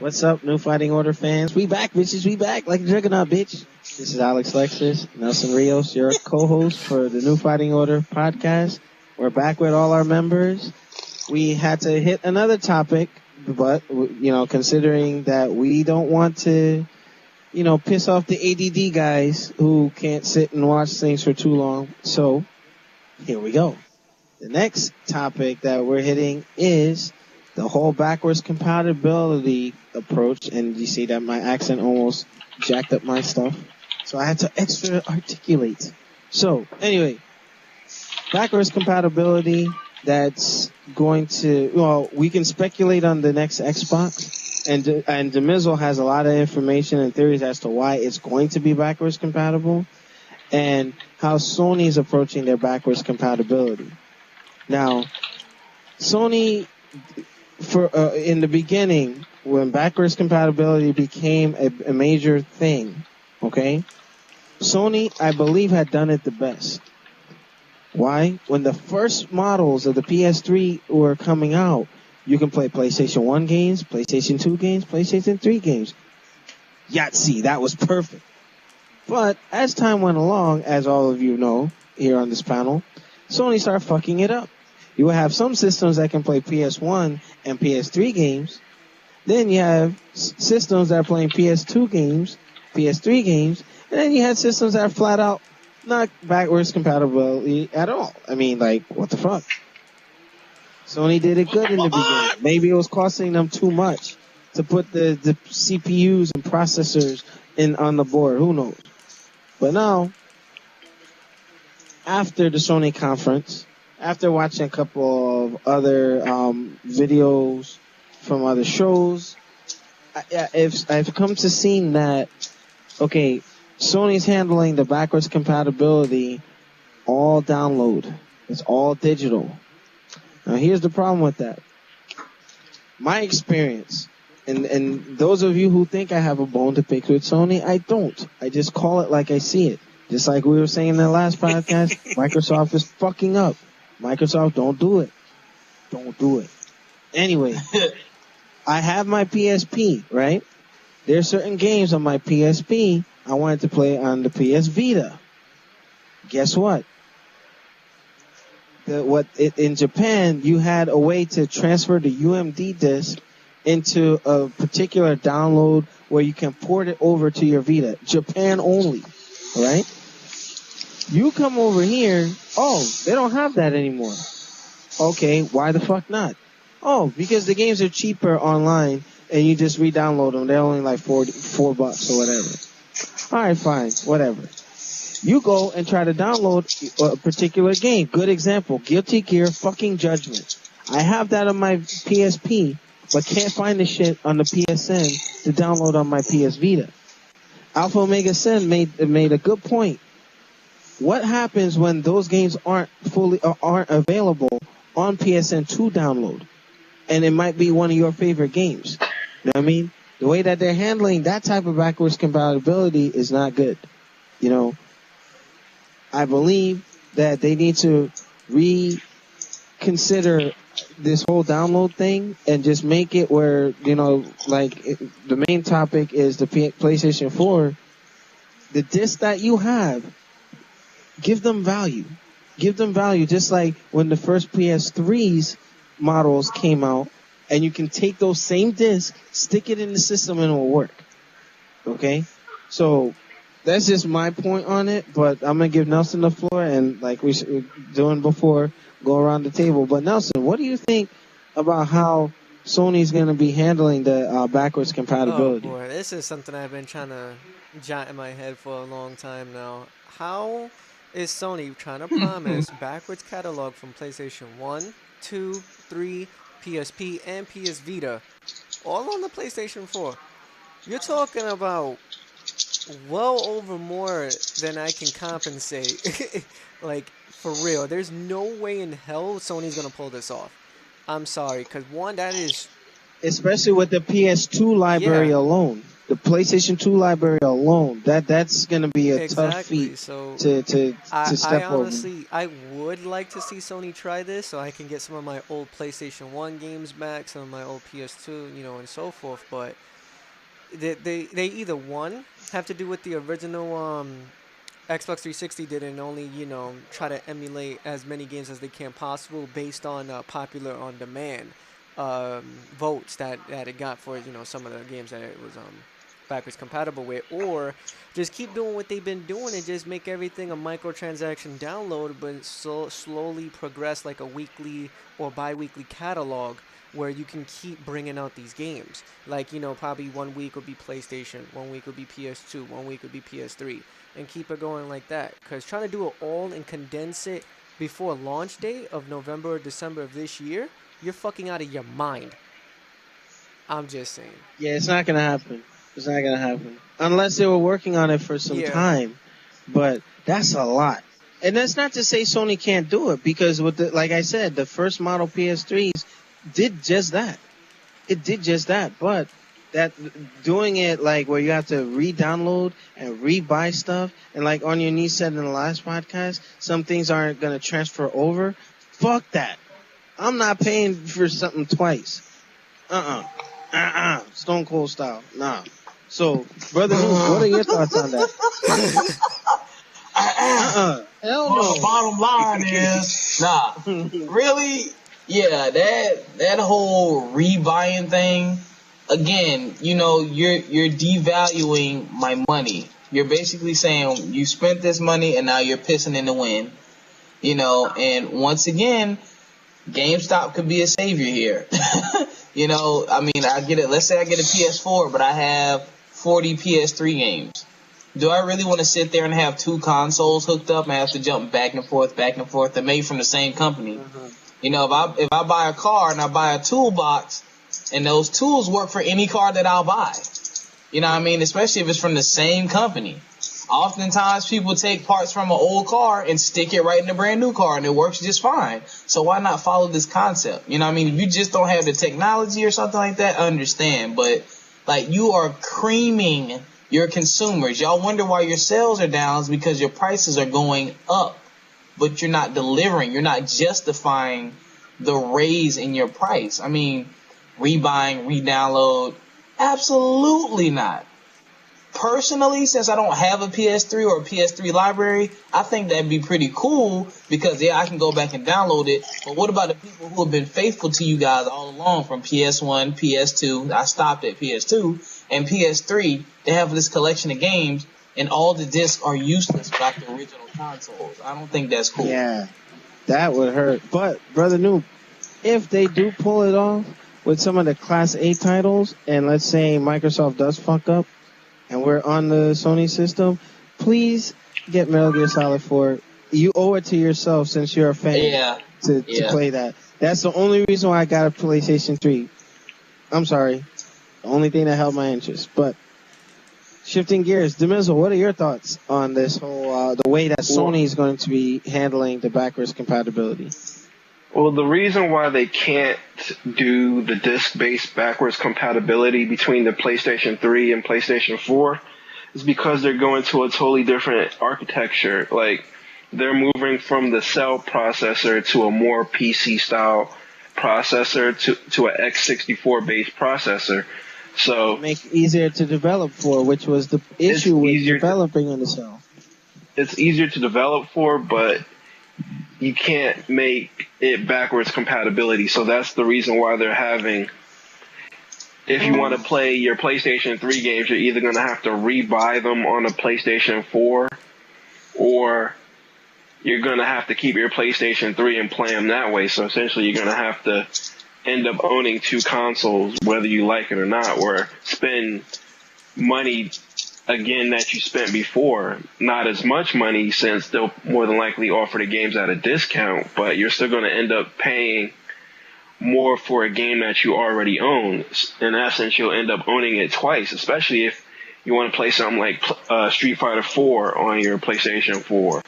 What's up, New Fighting Order fans? We back, bitches. We back like a juggernaut, bitch. This is Alex Lexus, Nelson Rios, your co-host for the New Fighting Order podcast. We're back with all our members. We had to hit another topic, but, considering that we don't want to, piss off the ADD guys who can't sit and watch things for too long. So, here we go. The next topic that we're hitting is the whole backwards compatibility approach. And you see that my accent almost jacked up my stuff. So I had to extra articulate. So, anyway, backwards compatibility that's going to, we can speculate on the next Xbox. And DeMizzle has a lot of information and theories as to why it's going to be backwards compatible and how Sony's approaching their backwards compatibility. Now, Sony, in the beginning, when backwards compatibility became a major thing, okay, Sony, I believe, had done it the best. Why? When the first models of the PS3 were coming out, you can play PlayStation 1 games, PlayStation 2 games, PlayStation 3 games. Yahtzee, that was perfect. But as time went along, as all of you know here on this panel, Sony started fucking it up. You will have some systems that can play PS1 and PS3 games. Then you have systems that are playing PS2 games, PS3 games, and then you had systems that are flat out not backwards compatibility at all. I mean, like, what the fuck? Sony did it good in the beginning. Maybe it was costing them too much to put the CPUs and processors on the board. Who knows? But now, after the Sony conference, after watching a couple of other videos from other shows, I've come to see that, okay, Sony's handling the backwards compatibility all download. It's all digital. Now, here's the problem with that. My experience, and those of you who think I have a bone to pick with Sony, I don't. I just call it like I see it. Just like we were saying in the last podcast, Microsoft is fucking up. Microsoft, don't do it. Don't do it. Anyway, I have my PSP, right? There are certain games on my PSP I wanted to play on the PS Vita. Guess what? In Japan, you had a way to transfer the UMD disc into a particular download where you can port it over to your Vita. Japan only, right? You come over here, they don't have that anymore. Okay, why the fuck not? Because the games are cheaper online and you just re-download them. They're only like $4 or whatever. Alright, fine, whatever. You go and try to download a particular game. Good example, Guilty Gear fucking Judgment. I have that on my PSP, but can't find the shit on the PSN to download on my PS Vita. Alpha Omega Sen made a good point. What happens when those games aren't available on PSN to download? And it might be one of your favorite games. You know what I mean? The way that they're handling that type of backwards compatibility is not good. I believe that they need to reconsider this whole download thing and just make it where, the main topic is the PlayStation 4. The disc that you have, give them value. Give them value, just like when the first PS3's models came out, and you can take those same discs, stick it in the system, and it will work. Okay? So, that's just my point on it, but I'm going to give Nelson the floor, and like we were doing before, go around the table. But Nelson, what do you think about how Sony's going to be handling the backwards compatibility? Oh boy, this is something I've been trying to jot in my head for a long time now. How is Sony trying to promise backwards catalog from PlayStation 1, 2, 3, PSP, and PS Vita, all on the PlayStation 4? You're talking about well over more than I can compensate. Like, for real, there's no way in hell Sony's gonna pull this off. I'm sorry, because one, that is especially with the PS2 library Yeah, alone, the PlayStation 2 library alone. That's gonna be a tough feat exactly. So to I step over. honestly I would like to see Sony try this so I can get some of my old PlayStation 1 games back, some of my old PS2, and so forth. But they either one have to do what the original Xbox 360 did and only try to emulate as many games as they can possible based on popular on demand votes that it got for some of the games that it was backwards compatible with, or just keep doing what they've been doing and just make everything a microtransaction download, but slowly progress like a weekly or bi-weekly catalog where you can keep bringing out these games. Like, probably 1 week would be PlayStation, 1 week would be PS2, 1 week would be PS3, and keep it going like that. Because trying to do it all and condense it before launch date of November or December of this year, you're fucking out of your mind. I'm just saying. Yeah, it's not gonna happen. It's not gonna happen unless they were working on it for some Yeah. time. But that's a lot, and that's not to say Sony can't do it because like I said, the first model PS3s did just that. It did just that, but that doing it like where you have to re-download and re-buy stuff, and like on your niece said in the last podcast, some things aren't gonna transfer over. Fuck that. I'm not paying for something twice. Stone Cold style. Nah. So, Brother Luke, what are your thoughts on that? Hell Well, no. bottom line is, really, yeah, that whole rebuying thing. Again, you're devaluing my money. You're basically saying you spent this money and now you're pissing in the wind. And once again, GameStop could be a savior here. I mean, I get it. Let's say I get a PS4, but I have 40 PS3 games. Do I really want to sit there and have two consoles hooked up and have to jump back and forth? They're made from the same company. Mm-hmm. If I buy a car and I buy a toolbox, and those tools work for any car that I'll buy. You know what I mean? Especially if it's from the same company. Oftentimes people take parts from an old car and stick it right in a brand new car and it works just fine. So why not follow this concept? You know what I mean? If you just don't have the technology or something like that, I understand. But like, you are creaming your consumers. Y'all wonder why your sales are down, is because your prices are going up, but you're not delivering. You're not justifying the raise in your price. I mean, rebuying, re-download, absolutely not. Personally, since I don't have a PS3 or a PS3 library, I think that'd be pretty cool because, yeah, I can go back and download it. But what about the people who have been faithful to you guys all along from PS1, PS2, I stopped at PS2, and PS3? They have this collection of games, and all the discs are useless without the original consoles. I don't think that's cool. Yeah, that would hurt. But, Brother Noob, if they do pull it off with some of the Class A titles, and let's say Microsoft does fuck up, and we're on the Sony system, please get Metal Gear Solid 4. You owe it to yourself since you're a fan to play that. That's the only reason why I got a PlayStation 3. I'm sorry. The only thing that held my interest. But shifting gears, Demizzle, what are your thoughts on this whole, the way that Sony is going to be handling the backwards compatibility? Well, the reason why they can't do the disc-based backwards compatibility between the PlayStation 3 and PlayStation 4 is because they're going to a totally different architecture. Like, they're moving from the cell processor to a more PC-style processor to an x64-based processor. So make it easier to develop for, which was the issue with developing on the cell. It's easier to develop for, but you can't make it backwards compatibility. So that's the reason why they're having, if you want to play your PlayStation 3 games, you're either going to have to rebuy them on a PlayStation 4, or you're going to have to keep your PlayStation 3 and play them that way. So essentially you're going to have to end up owning two consoles, whether you like it or not, or spend money again that you spent before. Not as much money, since they'll more than likely offer the games at a discount, but you're still going to end up paying more for a game that you already own. In essence, you'll end up owning it twice, especially if you want to play something like Street Fighter 4 on your PlayStation 4.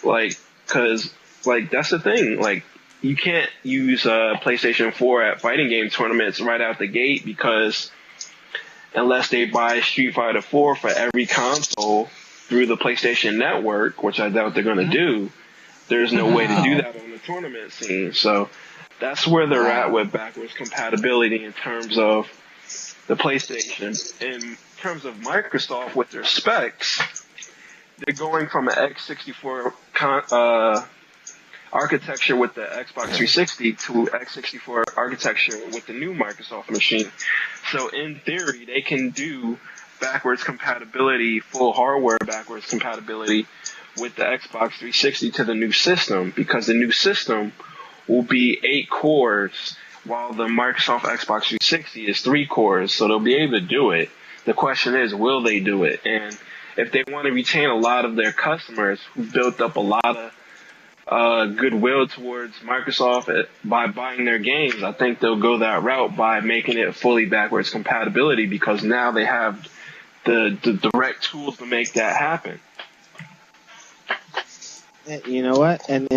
Like, cause like that's the thing. Like, you can't use PlayStation 4 at fighting game tournaments right out the gate because unless they buy Street Fighter 4 for every console through the PlayStation Network, which I doubt they're going to do, there's no way to do that on the tournament scene. So that's where they're at with backwards compatibility in terms of the PlayStation. In terms of Microsoft with their specs, they're going from an x64 architecture with the Xbox 360 to x64 architecture with the new Microsoft machine. So in theory, they can do backwards compatibility, full hardware backwards compatibility with the Xbox 360 to the new system, because the new system will be 8 cores while the Microsoft Xbox 360 is 3 cores. So they'll be able to do it. The question is, will they do it? And if they want to retain a lot of their customers who've built up a lot of goodwill towards Microsoft by buying their games, I think they'll go that route by making it fully backwards compatibility, because now they have the direct tools to make that happen. You know what? And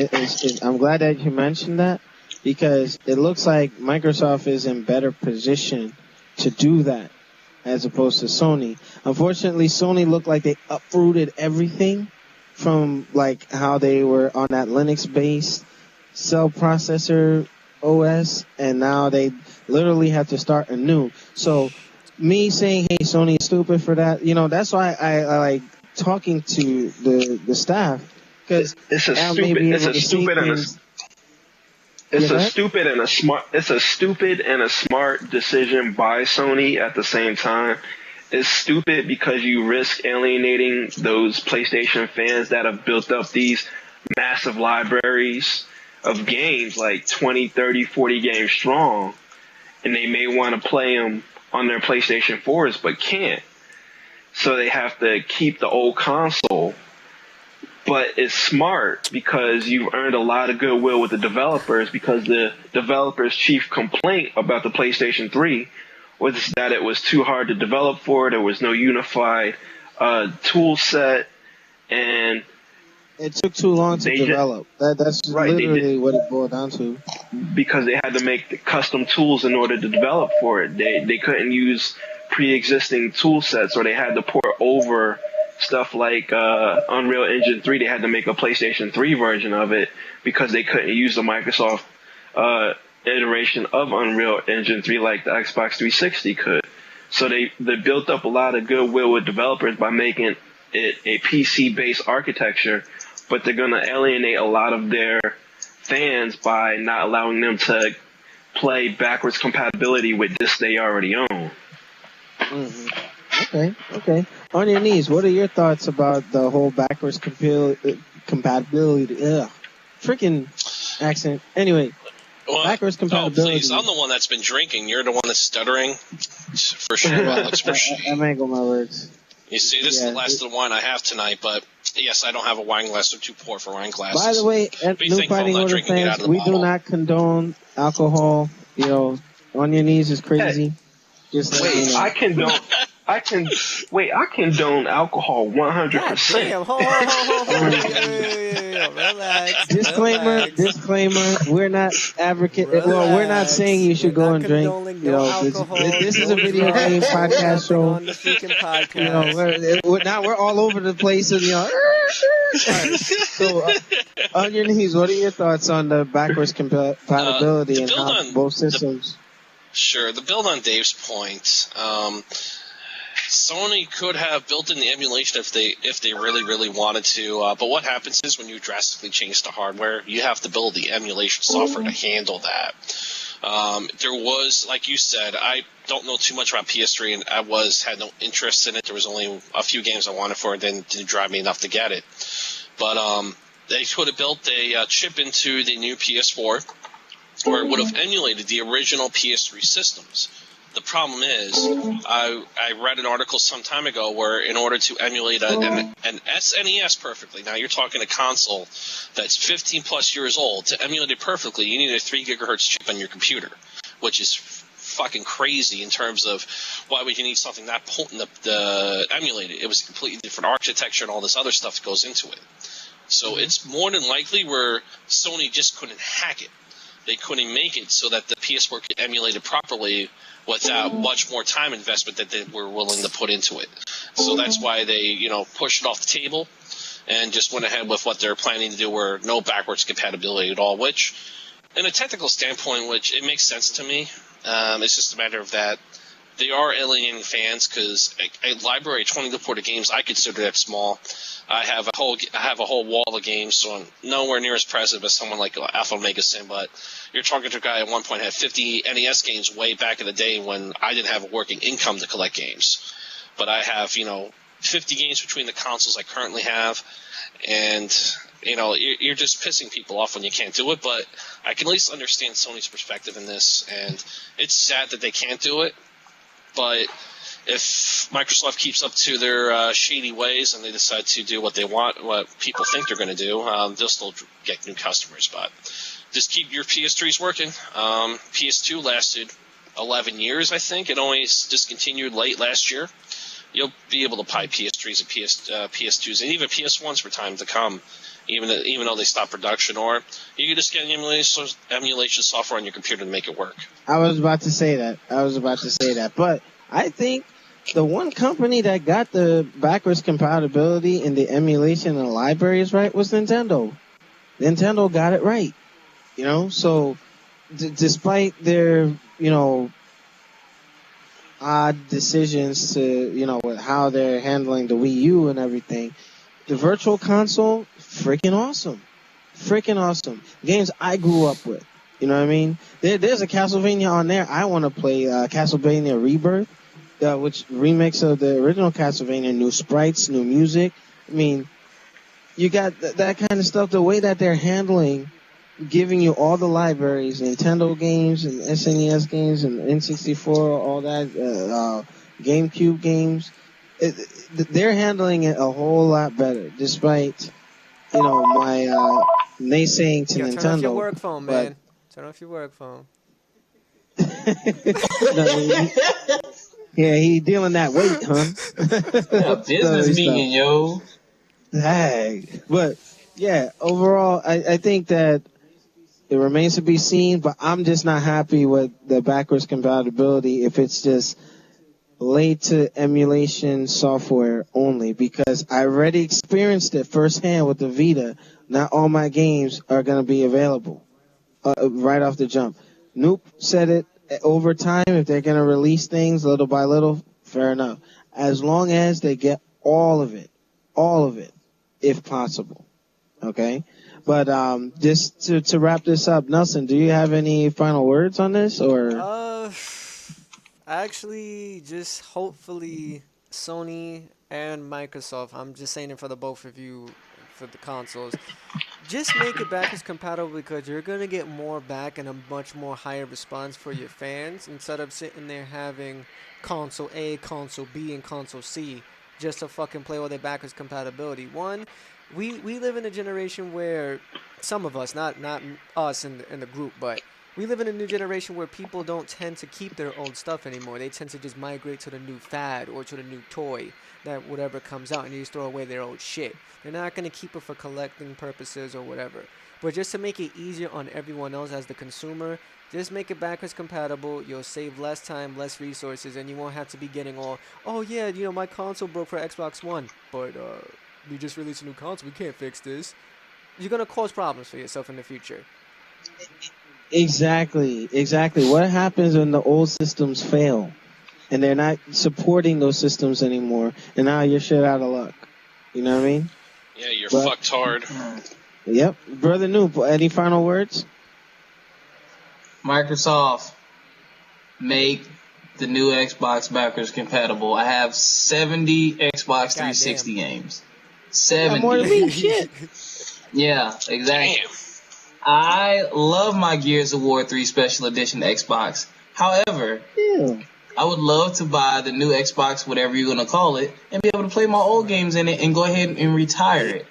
I'm glad that you mentioned that, because it looks like Microsoft is in better position to do that as opposed to Sony. Unfortunately, Sony looked like they uprooted everything from like how they were on that Linux-based cell processor OS, and now they literally have to start anew. So me saying, hey, Sony is stupid for that, you know, that's why I like talking to the staff, because it's a stupid and a smart decision by Sony at the same time. It's stupid because you risk alienating those PlayStation fans that have built up these massive libraries of games, like 20, 30, 40 games strong, and they may want to play them on their PlayStation 4s but can't. So they have to keep the old console. But it's smart because you've earned a lot of goodwill with the developers, because the developers' chief complaint about the PlayStation 3 was that it was too hard to develop for. There was no unified tool set, and it took too long to develop. That's right, literally what it boiled down to. Because they had to make the custom tools in order to develop for it. They couldn't use pre-existing tool sets, or they had to port over stuff like Unreal Engine 3. They had to make a PlayStation 3 version of it because they couldn't use the Microsoft iteration of Unreal Engine 3 like the Xbox 360 could. So they built up a lot of goodwill with developers by making it a PC-based architecture, but they're going to alienate a lot of their fans by not allowing them to play backwards compatibility with discs they already own. Mm-hmm. Okay. On your knees, what are your thoughts about the whole backwards compatibility? Freaking accent. Anyway. Well, backwards compatibility. Oh, please. I'm the one that's been drinking. You're the one that's stuttering. For sure, Alex. For sure. I mangle my words. You see, this is the last of the wine I have tonight, but yes, I don't have a wine glass. They're too poor for wine glasses. By the way, at New Fighting Order fans, we do not condone alcohol. You know, on your knees is crazy. Hey, just wait, I condone alcohol 100%. Damn, hold on. Relax. Disclaimer. We're not advocating. Well, we're not saying you should go and drink. You know, this is a video game podcast show. On the freaking podcast. You know, we're all over the place, and you know. So, on your knees, what are your thoughts on the backwards compatibility and how both systems? Sure. The build on Dave's point. Sony could have built in the emulation if they really, really wanted to. But what happens is when you drastically change the hardware, you have to build the emulation software to handle that. There was, like you said, I don't know too much about PS3, and I had no interest in it. There was only a few games I wanted for it, and didn't drive me enough to get it. But they could have built a chip into the new PS4, where it would have emulated the original PS3 systems. The problem is, I read an article some time ago where in order to emulate an SNES perfectly, now you're talking a console that's 15 plus years old, to emulate it perfectly, you need a 3 gigahertz chip on your computer, which is fucking crazy in terms of why would you need something that potent to emulate it. It was a completely different architecture and all this other stuff that goes into it. So it's more than likely where Sony just couldn't hack it. they couldn't make it so that the PS4 could emulate it properly without much more time investment that they were willing to put into it. So that's why they, pushed it off the table and just went ahead with what they're planning to do, where no backwards compatibility at all, which, in a technical standpoint, which it makes sense to me. It's just a matter of that they are alienating fans, because a library of 20 to 40 games, I consider that small. I have a whole wall of games, so I'm nowhere near as impressive as someone like Alpha Omega Sin, but you're talking to a guy at one point had 50 NES games way back in the day when I didn't have a working income to collect games. But I have, 50 games between the consoles I currently have, and you're just pissing people off when you can't do it. But I can at least understand Sony's perspective in this, and it's sad that they can't do it. But if Microsoft keeps up to their shady ways and they decide to do what they want, what people think they're going to do, they'll still get new customers. But just keep your PS3s working. PS2 lasted 11 years, I think. It only discontinued late last year. You'll be able to buy PS3s and PS2s and even PS1s for time to come, even though they stop production. Or you can just get emulation software on your computer to make it work. I was about to say that. But I think the one company that got the backwards compatibility in the emulation and the libraries right was Nintendo. Nintendo got it right. So despite their, odd decisions to, with how they're handling the Wii U and everything, the Virtual Console, freaking awesome. Games I grew up with. You know what I mean? There's a Castlevania on there. I want to play Castlevania Rebirth, which remix of the original Castlevania, new sprites, new music. I mean, you got that kind of stuff. The way that they're handling, giving you all the libraries, Nintendo games and SNES games and N64, all that, GameCube games. They're handling it a whole lot better, despite, my naysaying to Nintendo. Turn off your work phone, man. Turn off your work phone. Yeah, he dealing that weight, huh? Business meeting, yo. Hey, but yeah, overall, I think that it remains to be seen, but I'm just not happy with the backwards compatibility if it's just laid to emulation software only, because I already experienced it firsthand with the Vita. Not all my games are going to be available right off the jump. Noop said it over time. If they're going to release things little by little, fair enough. As long as they get all of it, if possible. Okay? But just to wrap this up, Nelson, do you have any final words on this, or? Actually, just hopefully Sony and Microsoft, I'm just saying it for the both of you, for the consoles, just make it backwards compatible, because you're going to get more back and a much more higher response for your fans, instead of sitting there having console A, console B, and console C just to fucking play with their backwards compatibility. One, we live in a generation where some of us, not us in the group, but we live in a new generation where people don't tend to keep their old stuff anymore. They tend to just migrate to the new fad or to the new toy, that whatever comes out, and you just throw away their old shit. They're not going to keep it for collecting purposes or whatever. But just to make it easier on everyone else as the consumer, just make it backwards compatible. You'll save less time, less resources, and you won't have to be getting all, oh yeah, my console broke for Xbox One, but we just released a new console, we can't fix this. You're going to cause problems for yourself in the future. Exactly. What happens when the old systems fail and they're not supporting those systems anymore, and now you're shit out of luck? You know what I mean? Yeah, you're fucked hard. Yep. Brother Noob, any final words? Microsoft, make the new Xbox backwards compatible. I have 70 Xbox 360 games. 70. More than me, shit. Yeah, exactly. Damn. I love my Gears of War 3 Special Edition Xbox. However, I would love to buy the new Xbox, whatever you're going to call it, and be able to play my old games in it and go ahead and retire it.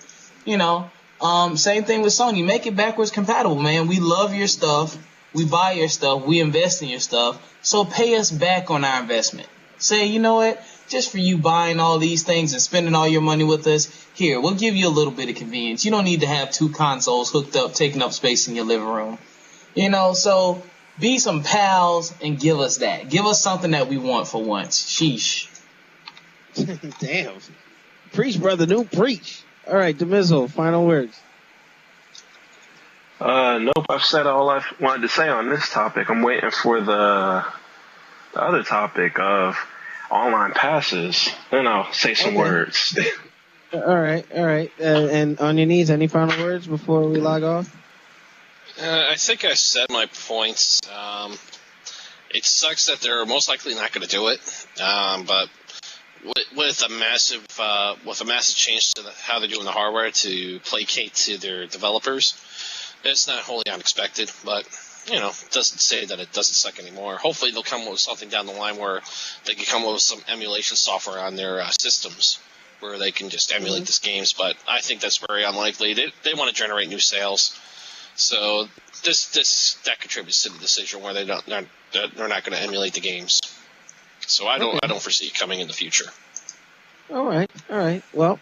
Same thing with Sony. Make it backwards compatible, man. We love your stuff. We buy your stuff. We invest in your stuff. So pay us back on our investment. Say, you know what? Just for you buying all these things and spending all your money with us, here, we'll give you a little bit of convenience. You don't need to have two consoles hooked up, taking up space in your living room. You know, so be some pals and give us that. Give us something that we want for once. Sheesh. Damn. Preach, brother. New preach. All right, Demizzle, final words. Nope, I've said all I wanted to say on this topic. I'm waiting for the other topic of online passes. Then I'll say some words. All right. And on your knees, any final words before we log off? I think I said my points. It sucks that they're most likely not going to do it, but with a massive change to how they're doing the hardware to placate to their developers, it's not wholly unexpected. But it doesn't say that it doesn't suck anymore. Hopefully, they'll come up with something down the line where they can come up with some emulation software on their systems where they can just emulate these games. But I think that's very unlikely. They want to generate new sales. So that contributes to the decision where they're not going to emulate the games. So I don't foresee it coming in the future. All right. Well,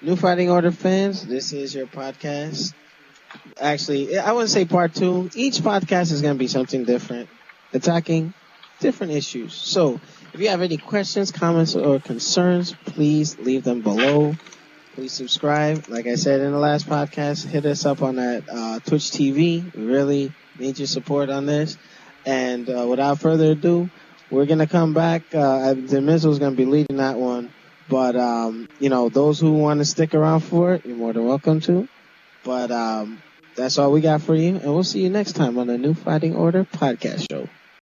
New Fighting Order fans, this is your podcast. Actually, I wouldn't say part 2. Each podcast is going to be something different, attacking different issues. So if you have any questions, comments, or concerns, please leave them below. Please subscribe. Like I said in the last podcast, hit us up on that Twitch TV. We really need your support on this. And without further ado, we're going to come back. Demizzle's going to be leading that one. But, those who want to stick around for it, you're more than welcome to. But that's all we got for you. And we'll see you next time on the New Fighting Order podcast show.